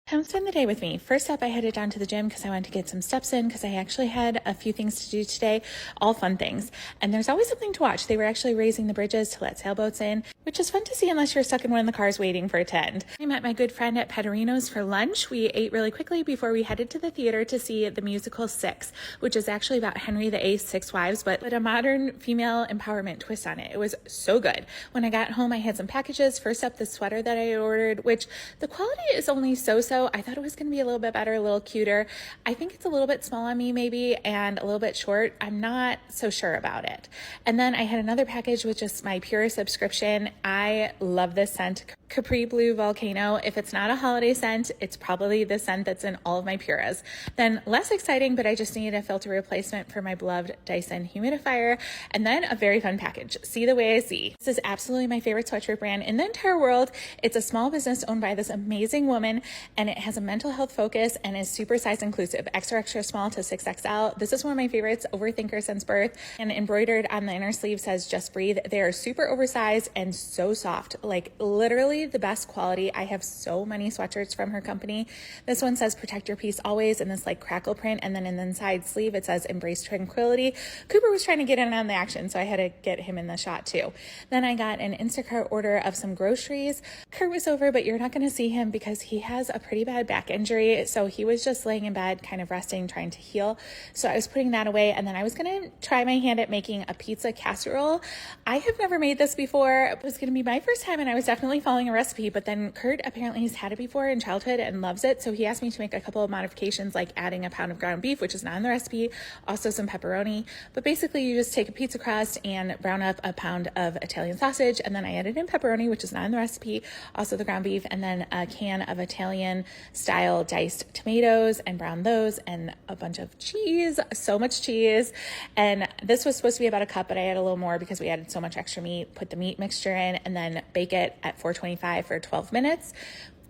Come spend the day with me. First up, I headed down to the gym because I wanted to get some steps in because I actually had a few things to do today, all fun things. And there's always something to watch. They were actually raising the bridges to let sailboats in, which is fun to see unless you're stuck in one of the cars waiting for it to end. I met my good friend at Pedrino's for lunch. We ate really quickly before we headed to the theater to see the musical Six, which is actually about Henry VIII's six wives, but a modern female empowerment twist on it. It was so good. When I got home, I had some packages. First up, the sweater that I ordered, which the quality is only so-so. I thought it was going to be a little bit better, a little cuter. I think it's a little bit small on me maybe and a little bit short. I'm not so sure about it. And then I had another package with just my Pura subscription. I love this scent, Capri Blue Volcano. If it's not a holiday scent, it's probably the scent that's in all of my Puras. Then less exciting, but I just needed a filter replacement for my beloved Dyson humidifier. And then a very fun package, See the Way I See. This is absolutely my favorite sweatshirt brand in the entire world. It's a small business owned by this amazing woman, and it has a mental health focus and is super size inclusive, extra, extra small to 6XL. This is one of my favorites, Overthinker since birth, and embroidered on the inner sleeve says, just breathe. They are super oversized and so soft, like literally the best quality. I have so many sweatshirts from her company. This one says, protect your peace always, in this like crackle print, and then in the inside sleeve, it says, embrace tranquility. Cooper was trying to get in on the action, so I had to get him in the shot too. Then I got an Instacart order of some groceries. Kurt was over, but you're not going to see him because he has a pretty bad back injury, so he was just laying in bed kind of resting, trying to heal. So I was putting that away, and then I was going to try my hand at making a pizza casserole. I have never made this before. It was going to be my first time, and I was definitely following a recipe, but then Kurt apparently has had it before in childhood and loves it, so he asked me to make a couple of modifications, like adding a pound of ground beef, which is not in the recipe, also some pepperoni. But basically you just take a pizza crust and brown up a pound of Italian sausage, and then I added in pepperoni, which is not in the recipe, also the ground beef, and then a can of Italian style diced tomatoes and brown those, and a bunch of cheese, so much cheese. And this was supposed to be about a cup, but I had a little more because we added so much extra meat. Put the meat mixture in and then bake it at 425 for 12 minutes.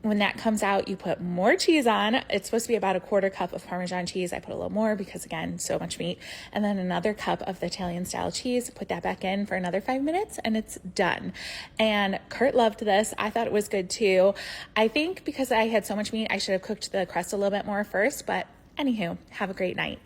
When that comes out, you put more cheese on. It's supposed to be about a quarter cup of Parmesan cheese. I put a little more because, again, so much meat. And then another cup of the Italian style cheese. Put that back in for another 5 minutes and it's done. And Kurt loved this. I thought it was good too. I think because I had so much meat, I should have cooked the crust a little bit more first. But anywho, have a great night.